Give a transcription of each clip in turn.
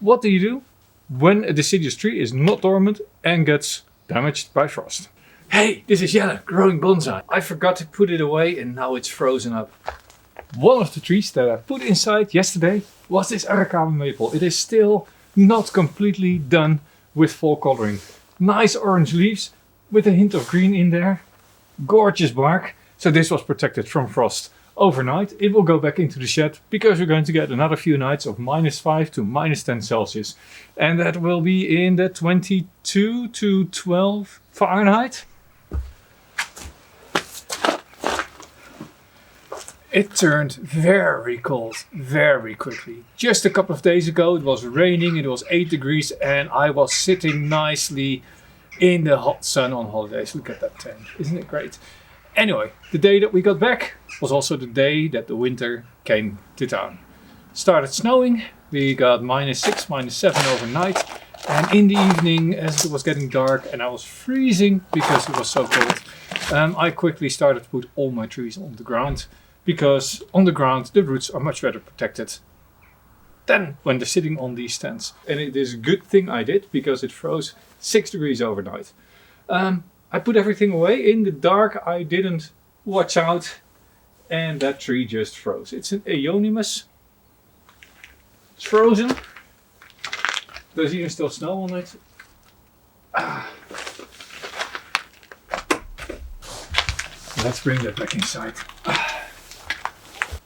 What do you do when a deciduous tree is not dormant and gets damaged by frost? Hey, this is Jelle, growing bonsai. I forgot to put it away and now it's frozen up. One of the trees that I put inside yesterday was this Arakawa maple. It is still not completely done with fall coloring. Nice orange leaves with a hint of green in there. Gorgeous bark. So this was protected from frost overnight. It will go back into the shed because we're going to get another few nights of -5 to -10 Celsius. And that will be in the 22 to 12 Fahrenheit. It turned very cold very quickly. Just a couple of days ago it was raining, it was 8 degrees and I was sitting nicely in the hot sun on holidays. Look at that tent, isn't it great? Anyway, the day that we got back was also the day that the winter came to town. Started snowing, we got -6, -7 overnight, and in the evening as it was getting dark and I was freezing because it was so cold, I quickly started to put all my trees on the ground, because on the ground the roots are much better protected than when they're sitting on these stands. And it is a good thing I did because it froze 6 degrees overnight. I put everything away in the dark, I didn't watch out, and that tree just froze. It's an eonymous. It's frozen. There's even still snow on it. Let's bring that back inside.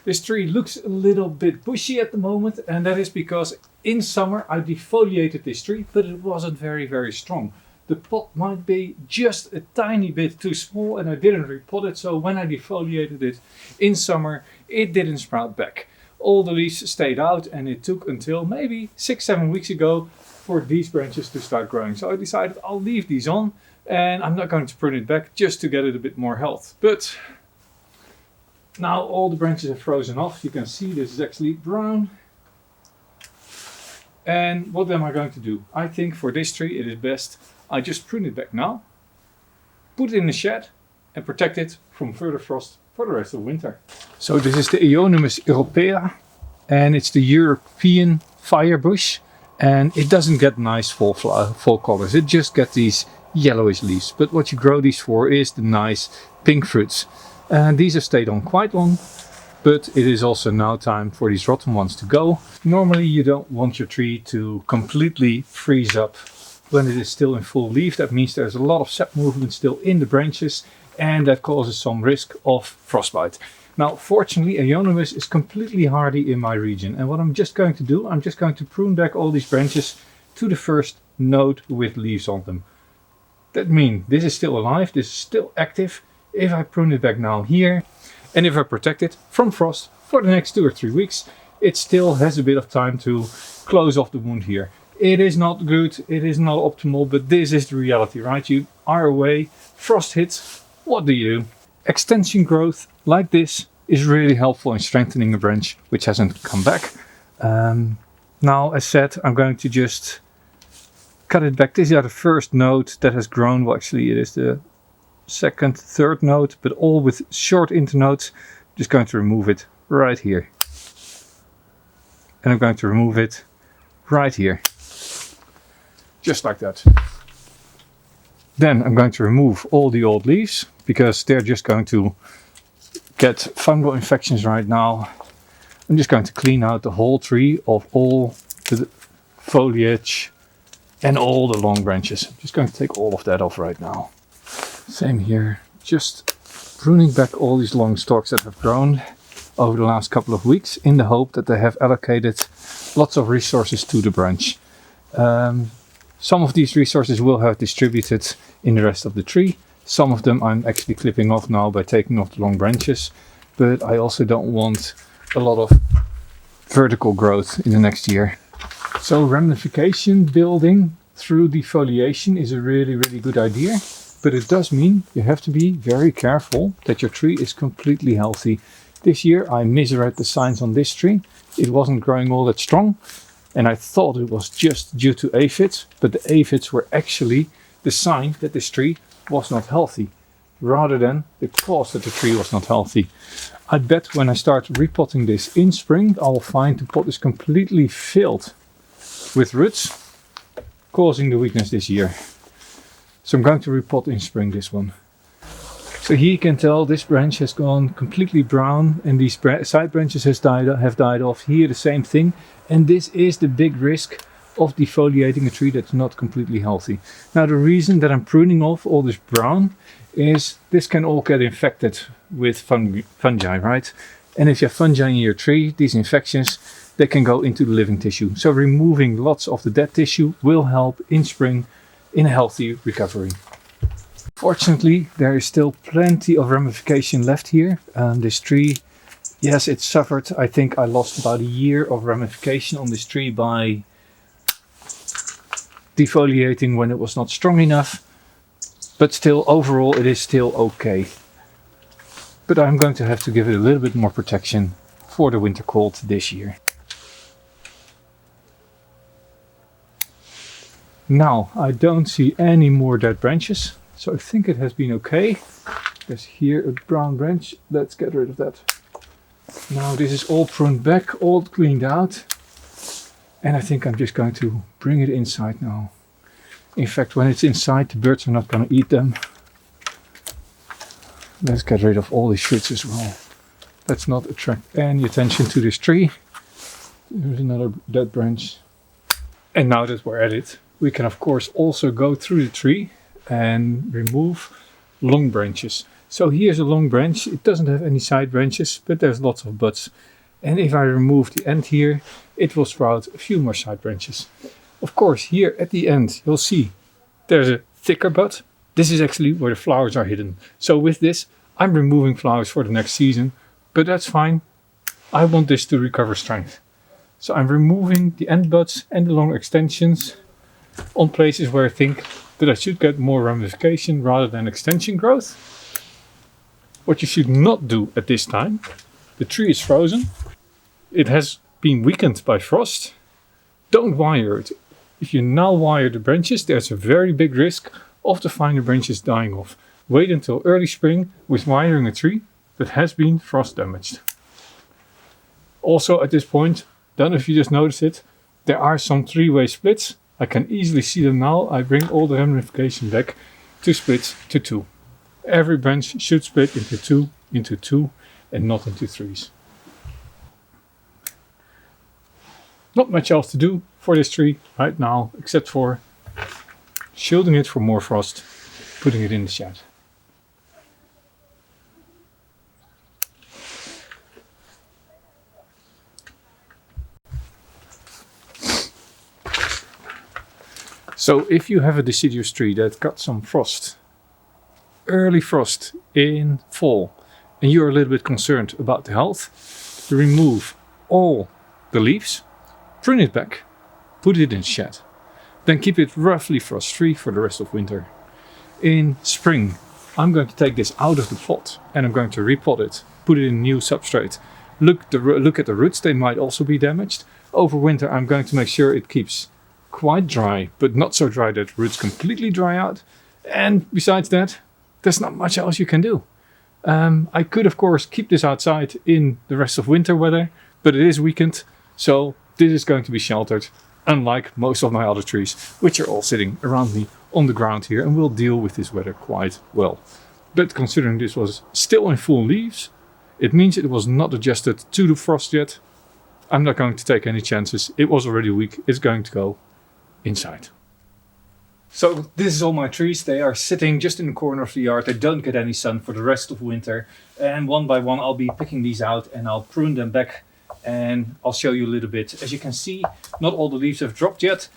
This tree looks a little bit bushy at the moment, and that is because in summer I defoliated this tree, but it wasn't very strong. The pot might be just a tiny bit too small and I didn't repot it, so when I defoliated it in summer it didn't sprout back. All the leaves stayed out and it took until maybe 6-7 weeks ago for these branches to start growing. So I decided I'll leave these on and I'm not going to prune it back just to get it a bit more health. But now all the branches have frozen off. You can see this is actually brown. And what am I going to do? I think for this tree it is best I just prune it back now, put it in the shed and protect it from further frost for the rest of winter. So this is the Eonymous Europea and it's the European firebush, and it doesn't get nice fall colors, it just gets these yellowish leaves. But what you grow these for is the nice pink fruits. And these have stayed on quite long, but it is also now time for these rotten ones to go. Normally you don't want your tree to completely freeze up when it is still in full leaf. That means there's a lot of sap movement still in the branches and that causes some risk of frostbite. Now fortunately Eonymous is completely hardy in my region, and what I'm just going to do, I'm just going to prune back all these branches to the first node with leaves on them. That means this is still alive, this is still active. If I prune it back now here and if I protect it from frost for the next 2 or 3 weeks, it still has a bit of time to close off the wound here. It is not good, it is not optimal, but this is the reality, right? You are away, frost hits, what do you do? Extension growth like this is really helpful in strengthening a branch which hasn't come back. Now, as said, I'm going to just cut it back. These are the first node that has grown. Well, actually it is the second, third node, but all with short internodes. Just going to remove it right here. And I'm going to remove it right here. Just like that. Then I'm going to remove all the old leaves because they're just going to get fungal infections right now. I'm just going to clean out the whole tree of all the foliage and all the long branches. I'm just going to take all of that off right now. Same here, just pruning back all these long stalks that have grown over the last couple of weeks in the hope that they have allocated lots of resources to the branch. Some of these resources will have distributed in the rest of the tree. Some of them I'm actually clipping off now by taking off the long branches, but I also don't want a lot of vertical growth in the next year. So ramification building through defoliation is a really good idea, but it does mean you have to be very careful that your tree is completely healthy. This year I misread the signs on this tree. It wasn't growing all that strong, and I thought it was just due to aphids, but the aphids were actually the sign that this tree was not healthy, rather than the cause that the tree was not healthy. I bet when I start repotting this in spring, I'll find the pot is completely filled with roots, causing the weakness this year. So I'm going to repot in spring this one. So here you can tell this branch has gone completely brown and these side branches have died off. Here the same thing. And this is the big risk of defoliating a tree that's not completely healthy. Now the reason that I'm pruning off all this brown is this can all get infected with fungi, right? And if you have fungi in your tree, these infections, they can go into the living tissue. So removing lots of the dead tissue will help in spring in a healthy recovery. Fortunately, there is still plenty of ramification left here. This tree, yes, it suffered. I think I lost about a year of ramification on this tree by defoliating when it was not strong enough. But still, overall, it is still okay. But I'm going to have to give it a little bit more protection for the winter cold this year. Now, I don't see any more dead branches. So I think it has been okay. There's here a brown branch. Let's get rid of that. Now this is all pruned back, all cleaned out. And I think I'm just going to bring it inside now. In fact, when it's inside, the birds are not going to eat them. Let's get rid of all these shoots as well. Let's not attract any attention to this tree. There's another dead branch. And now that we're at it, we can of course also go through the tree and remove long branches. So here's a long branch. It doesn't have any side branches, but there's lots of buds. And if I remove the end here, it will sprout a few more side branches. Of course, here at the end, you'll see there's a thicker bud. This is actually where the flowers are hidden. So with this, I'm removing flowers for the next season, but that's fine. I want this to recover strength. So I'm removing the end buds and the long extensions on places where I think that I should get more ramification rather than extension growth. What you should not do at this time, the tree is frozen. It has been weakened by frost. Don't wire it. If you now wire the branches, there's a very big risk of the finer branches dying off. Wait until early spring with wiring a tree that has been frost damaged. Also at this point, don't know if you just noticed it, there are some three-way splits. I can easily see them now. I bring all the ramification back to split to 2. Every branch should split into two and not into 3s. Not much else to do for this tree right now, except for shielding it from more frost, putting it in the shed. So if you have a deciduous tree that got some frost, early frost in fall, and you're a little bit concerned about the health, remove all the leaves, prune it back, put it in the shed. Then keep it roughly frost free for the rest of winter. In spring, I'm going to take this out of the pot and I'm going to repot it, put it in new substrate. Look at the roots, they might also be damaged. Over winter, I'm going to make sure it keeps quite dry, but not so dry that roots completely dry out. And besides that, there's not much else you can do. I could of course keep this outside in the rest of winter weather, but it is weakened, so this is going to be sheltered, unlike most of my other trees, which are all sitting around me on the ground here and will deal with this weather quite well. But considering this was still in full leaves, it means it was not adjusted to the frost yet. I'm not going to take any chances. It was already weak. It's going to go inside. So this is all my trees. They are sitting just in the corner of the yard. They don't get any sun for the rest of winter. And one by one I'll be picking these out and I'll prune them back and I'll show you a little bit. As you can see, not all the leaves have dropped yet.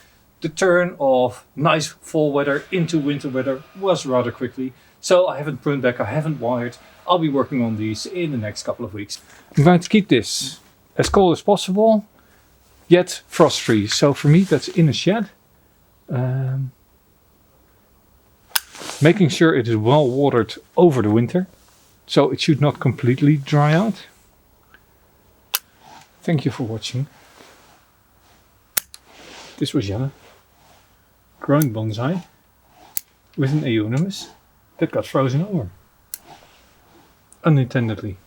The turn of nice fall weather into winter weather was rather quickly. So I haven't pruned back, I haven't wired. I'll be working on these in the next couple of weeks. I'm going to keep this as cold as possible, yet frost free. So for me that's in a shed. Making sure it is well watered over the winter, so it should not completely dry out. Thank you for watching. This was Jelle, growing bonsai with an eonymous that got frozen over, unintendedly.